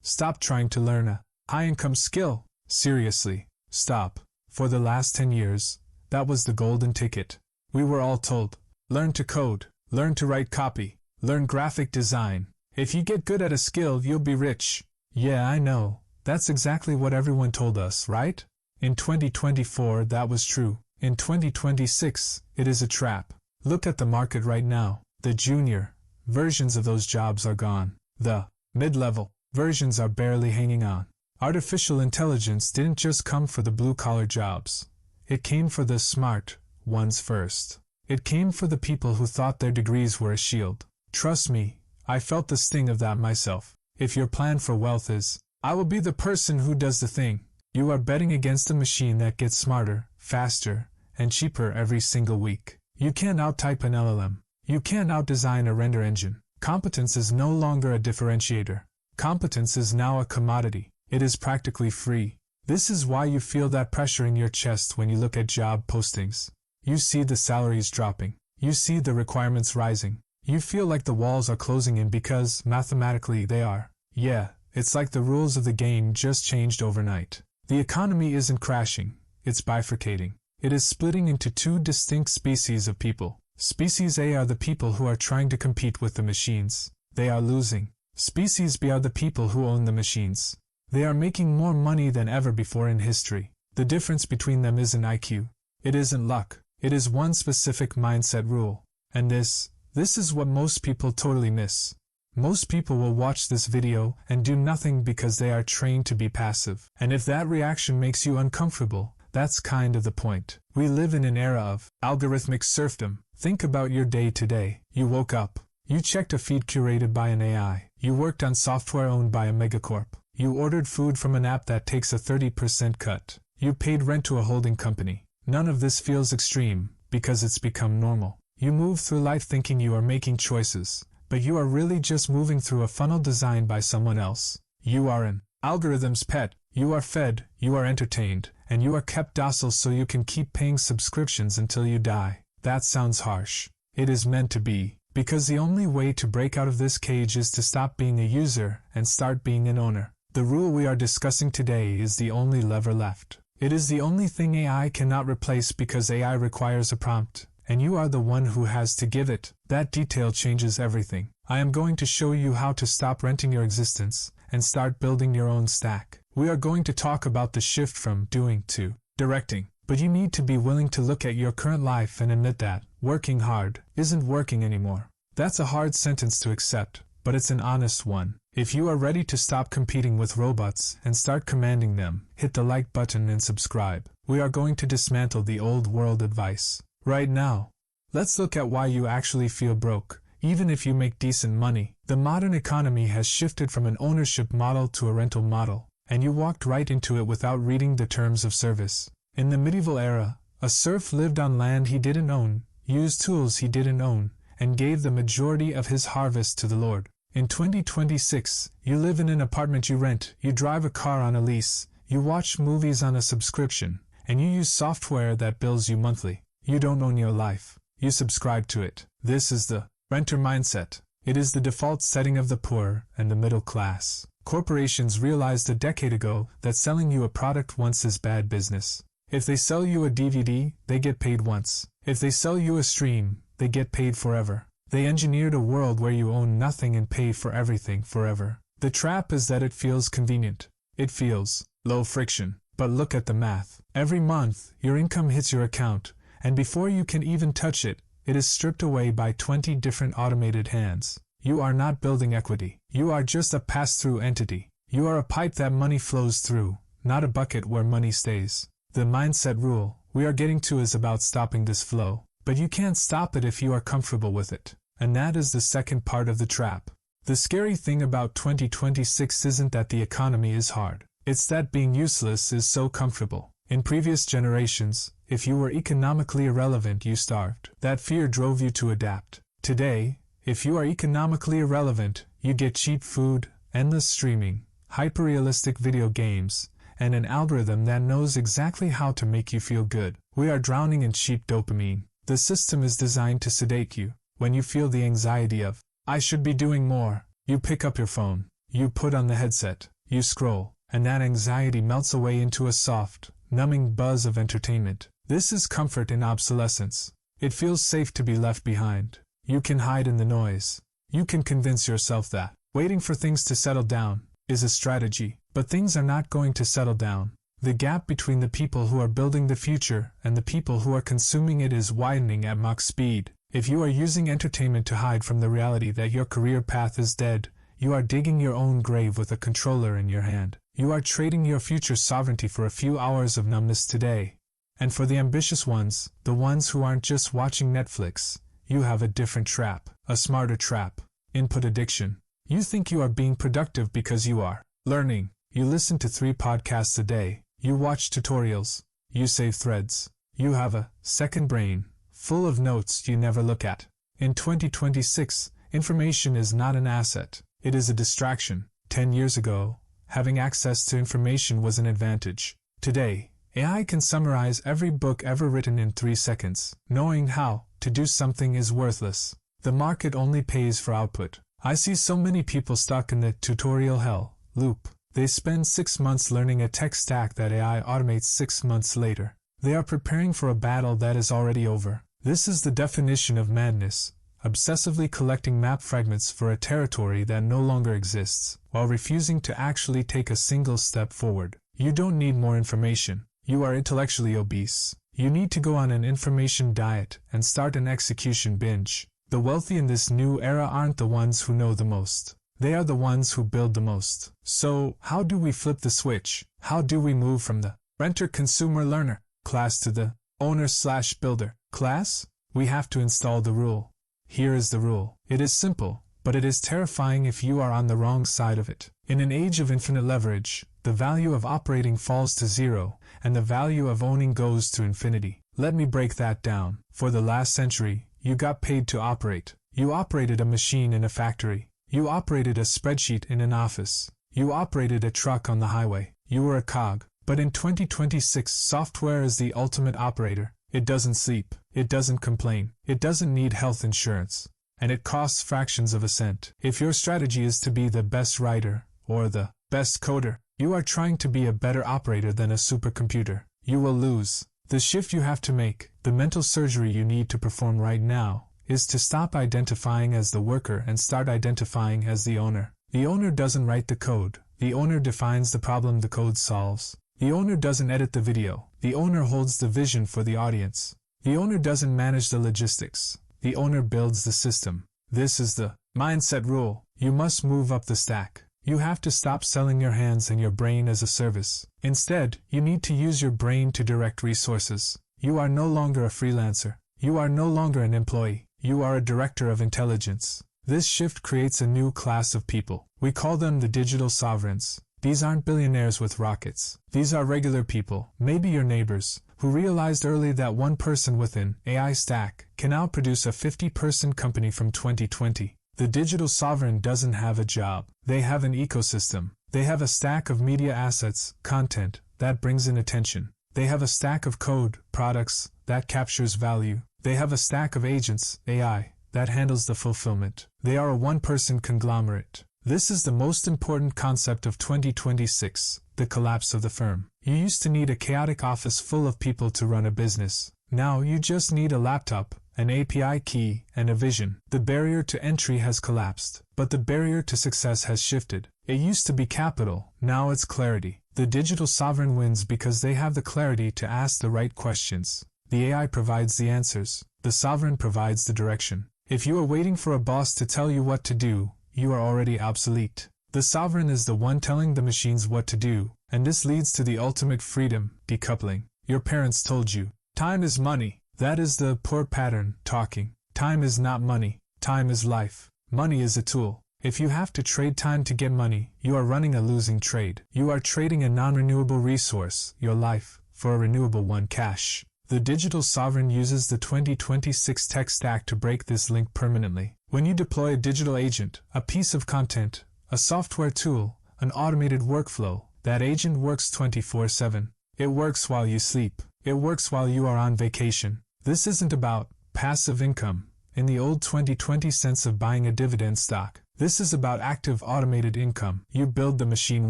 Stop trying to learn a high-income skill. Seriously, stop. For the last 10 years, that was the golden ticket. We were all told, learn to code, learn to write copy, learn graphic design. If you get good at a skill, you'll be rich. Yeah, I know. That's exactly what everyone told us, right? In 2024, that was true. In 2026, it is a trap. Look at the market right now. The junior versions of those jobs are gone. The mid-level versions are barely hanging on. Artificial intelligence didn't just come for the blue-collar jobs. It came for the smart ones first. It came for the people who thought their degrees were a shield. Trust me, I felt the sting of that myself. If your plan for wealth is, I will be the person who does the thing, you are betting against a machine that gets smarter, faster, and cheaper every single week. You can't out-type an LLM. You can't out-design a render engine. Competence is no longer a differentiator. Competence is now a commodity. It is practically free. This is why you feel that pressure in your chest when you look at job postings. You see the salaries dropping. You see the requirements rising. You feel like the walls are closing in because, mathematically, they are. Yeah, it's like the rules of the game just changed overnight. The economy isn't crashing. It's bifurcating. It is splitting into two distinct species of people. Species A are the people who are trying to compete with the machines. They are losing. Species B are the people who own the machines. They are making more money than ever before in history. The difference between them isn't IQ. It isn't luck. It is one specific mindset rule. And this is what most people totally miss. Most people will watch this video and do nothing because they are trained to be passive. And if that reaction makes you uncomfortable, that's kind of the point. We live in an era of algorithmic serfdom. Think about your day today. You woke up. You checked a feed curated by an AI. You worked on software owned by a megacorp. You ordered food from an app that takes a 30% cut. You paid rent to a holding company. None of this feels extreme, because it's become normal. You move through life thinking you are making choices, but you are really just moving through a funnel designed by someone else. You are an algorithm's pet. You are fed, you are entertained, and you are kept docile so you can keep paying subscriptions until you die. That sounds harsh. It is meant to be, because the only way to break out of this cage is to stop being a user and start being an owner. The rule we are discussing today is the only lever left. It is the only thing AI cannot replace because AI requires a prompt, and you are the one who has to give it. That detail changes everything. I am going to show you how to stop renting your existence and start building your own stack. We are going to talk about the shift from doing to directing, but you need to be willing to look at your current life and admit that working hard isn't working anymore. That's a hard sentence to accept, but it's an honest one. If you are ready to stop competing with robots and start commanding them, hit the like button and subscribe. We are going to dismantle the old world advice. Right now, let's look at why you actually feel broke, even if you make decent money. The modern economy has shifted from an ownership model to a rental model, and you walked right into it without reading the terms of service. In the medieval era, a serf lived on land he didn't own, used tools he didn't own, and gave the majority of his harvest to the Lord. In 2026, you live in an apartment you rent, you drive a car on a lease, you watch movies on a subscription, and you use software that bills you monthly. You don't own your life. You subscribe to it. This is the renter mindset. It is the default setting of the poor and the middle class. Corporations realized a decade ago that selling you a product once is bad business. If they sell you a DVD, they get paid once. If they sell you a stream, they get paid forever. They engineered a world where you own nothing and pay for everything forever. The trap is that it feels convenient. It feels low friction. But look at the math. Every month, your income hits your account, and before you can even touch it, it is stripped away by 20 different automated hands. You are not building equity. You are just a pass-through entity. You are a pipe that money flows through, not a bucket where money stays. The mindset rule we are getting to is about stopping this flow. But you can't stop it if you are comfortable with it. And that is the second part of the trap. The scary thing about 2026 isn't that the economy is hard. It's that being useless is so comfortable. In previous generations, if you were economically irrelevant, you starved. That fear drove you to adapt. Today, if you are economically irrelevant, you get cheap food, endless streaming, hyper-realistic video games, and an algorithm that knows exactly how to make you feel good. We are drowning in cheap dopamine. The system is designed to sedate you. When you feel the anxiety of, I should be doing more, you pick up your phone. You put on the headset. you scroll, and that anxiety melts away into a soft, numbing buzz of entertainment. This is comfort in obsolescence. It feels safe to be left behind. You can hide in the noise. You can convince yourself that waiting for things to settle down is a strategy, but things are not going to settle down. The gap between the people who are building the future and the people who are consuming it is widening at Mach speed. If you are using entertainment to hide from the reality that your career path is dead, you are digging your own grave with a controller in your hand. You are trading your future sovereignty for a few hours of numbness today. And for the ambitious ones, the ones who aren't just watching Netflix, you have a different trap, a smarter trap: input addiction. You think you are being productive because you are learning. You listen to 3 podcasts a day. You watch tutorials. You save threads. You have a second brain, full of notes you never look at. In 2026, information is not an asset. It is a distraction. 10 years ago, having access to information was an advantage. Today, AI can summarize every book ever written in 3 seconds. Knowing how to do something is worthless. The market only pays for output. I see so many people stuck in the tutorial hell loop. They spend 6 months learning a tech stack that AI automates 6 months later. They are preparing for a battle that is already over. This is the definition of madness: obsessively collecting map fragments for a territory that no longer exists, while refusing to actually take a single step forward. You don't need more information. You are intellectually obese. You need to go on an information diet and start an execution binge. The wealthy in this new era aren't the ones who know the most. They are the ones who build the most. So, how do we flip the switch? How do we move from the renter-consumer-learner class to the owner-slash-builder class? We have to install the rule. Here is the rule. It is simple, but it is terrifying if you are on the wrong side of it. In an age of infinite leverage, the value of operating falls to 0, and the value of owning goes to infinity. Let me break that down. For the last century, you got paid to operate. You operated a machine in a factory. You operated a spreadsheet in an office. You operated a truck on the highway. You were a cog. But in 2026, software is the ultimate operator. It doesn't sleep. It doesn't complain. It doesn't need health insurance. And it costs fractions of a cent. If your strategy is to be the best writer or the best coder, you are trying to be a better operator than a supercomputer. You will lose. The shift you have to make, the mental surgery you need to perform right now, is to stop identifying as the worker and start identifying as the owner. The owner doesn't write the code. The owner defines the problem the code solves. The owner doesn't edit the video. The owner holds the vision for the audience. The owner doesn't manage the logistics. The owner builds the system. This is the mindset rule. You must move up the stack. You have to stop selling your hands and your brain as a service. Instead, you need to use your brain to direct resources. You are no longer a freelancer. You are no longer an employee. You are a director of intelligence. This shift creates a new class of people. We call them the digital sovereigns. These aren't billionaires with rockets. These are regular people, maybe your neighbors, who realized early that one person with an AI stack can outproduce a 50-person company from 2020. The digital sovereign doesn't have a job. They have an ecosystem. They have a stack of media assets, content, that brings in attention. They have a stack of code, products, that captures value. They have a stack of agents, AI, that handles the fulfillment. They are a one-person conglomerate. This is the most important concept of 2026, the collapse of the firm. You used to need a chaotic office full of people to run a business. Now you just need a laptop, an API key, and a vision. The barrier to entry has collapsed, but the barrier to success has shifted. It used to be capital, now it's clarity. The digital sovereign wins because they have the clarity to ask the right questions. The AI provides the answers. The sovereign provides the direction. If you are waiting for a boss to tell you what to do, you are already obsolete. The sovereign is the one telling the machines what to do, and this leads to the ultimate freedom, decoupling. Your parents told you, time is money. That is the poor pattern talking. Time is not money. Time is life. Money is a tool. If you have to trade time to get money, you are running a losing trade. You are trading a non-renewable resource, your life, for a renewable one, cash. The digital sovereign uses the 2026 tech stack to break this link permanently. When you deploy a digital agent, a piece of content, a software tool, an automated workflow, that agent works 24/7. It works while you sleep. It works while you are on vacation. This isn't about passive income, in the old 2020 sense of buying a dividend stock. This is about active automated income. You build the machine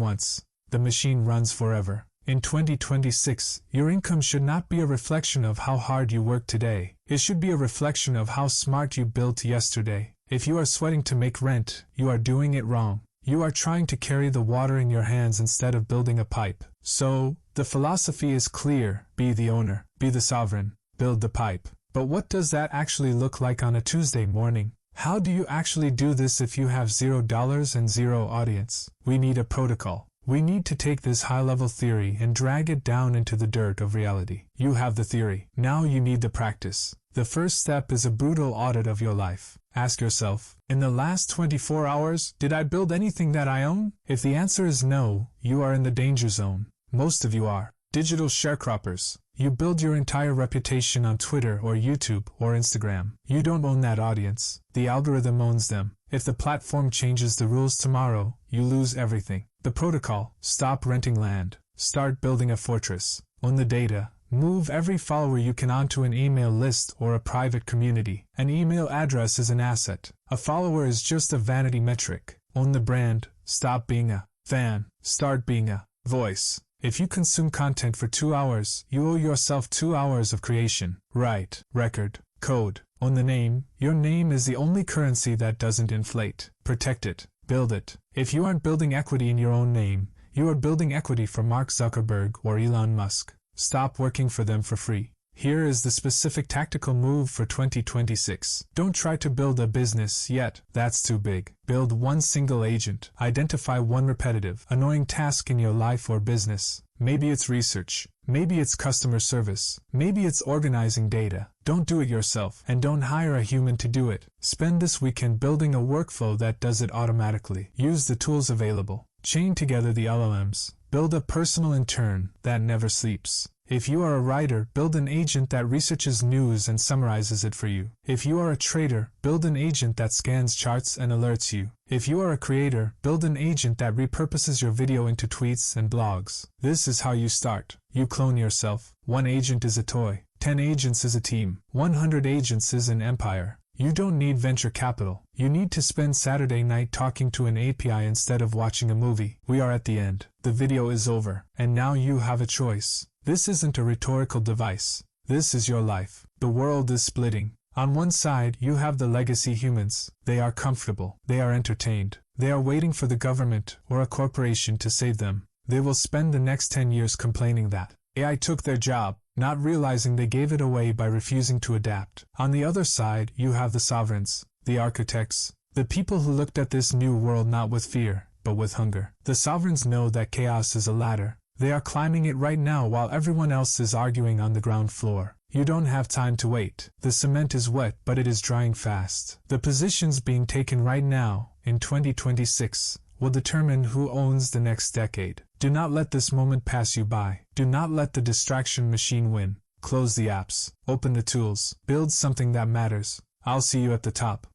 once. The machine runs forever. In 2026, your income should not be a reflection of how hard you work today. It should be a reflection of how smart you built yesterday. If you are sweating to make rent, you are doing it wrong. You are trying to carry the water in your hands instead of building a pipe. So, the philosophy is clear. Be the owner. Be the sovereign. Build the pipe. But what does that actually look like on a Tuesday morning? How do you actually do this if you have $0 and zero audience? We need a protocol. We need to take this high-level theory and drag it down into the dirt of reality. You have the theory. Now you need the practice. The first step is a brutal audit of your life. Ask yourself, in the last 24 hours, did I build anything that I own? If the answer is no, you are in the danger zone. Most of you are. Digital sharecroppers. You build your entire reputation on Twitter or YouTube or Instagram. You don't own that audience. The algorithm owns them. If the platform changes the rules tomorrow, you lose everything. The protocol: stop renting land. Start building a fortress. Own the data. Move every follower you can onto an email list or a private community. An email address is an asset. A follower is just a vanity metric. Own the brand. Stop being a fan. Start being a voice. If you consume content for 2 hours, you owe yourself 2 hours of creation. Write, record, code. Own the name. Your name is the only currency that doesn't inflate. Protect it. Build it. If you aren't building equity in your own name, you are building equity for Mark Zuckerberg or Elon Musk. Stop working for them for free. Here is the specific tactical move for 2026. Don't try to build a business yet. That's too big. Build one single agent. Identify one repetitive, annoying task in your life or business. Maybe it's research. Maybe it's customer service. Maybe it's organizing data. Don't do it yourself, and don't hire a human to do it. Spend this weekend building a workflow that does it automatically. Use the tools available. Chain together the LLMs. Build a personal intern that never sleeps. If you are a writer, build an agent that researches news and summarizes it for you. If you are a trader, build an agent that scans charts and alerts you. If you are a creator, build an agent that repurposes your video into tweets and blogs. This is how you start. You clone yourself. 1 agent is a toy. 10 agents is a team. 100 agents is an empire. You don't need venture capital. You need to spend Saturday night talking to an API instead of watching a movie. We are at the end. The video is over. And now you have a choice. This isn't a rhetorical device. This is your life. The world is splitting. On one side, you have the legacy humans. They are comfortable. They are entertained. They are waiting for the government or a corporation to save them. They will spend the next 10 years complaining that AI took their job, not realizing they gave it away by refusing to adapt. On the other side, you have the sovereigns, the architects, the people who looked at this new world not with fear, but with hunger. The sovereigns know that chaos is a ladder. They are climbing it right now while everyone else is arguing on the ground floor. You don't have time to wait. The cement is wet, but it is drying fast. The positions being taken right now, in 2026, will determine who owns the next decade. Do not let this moment pass you by. Do not let the distraction machine win. Close the apps. Open the tools. Build something that matters. I'll see you at the top.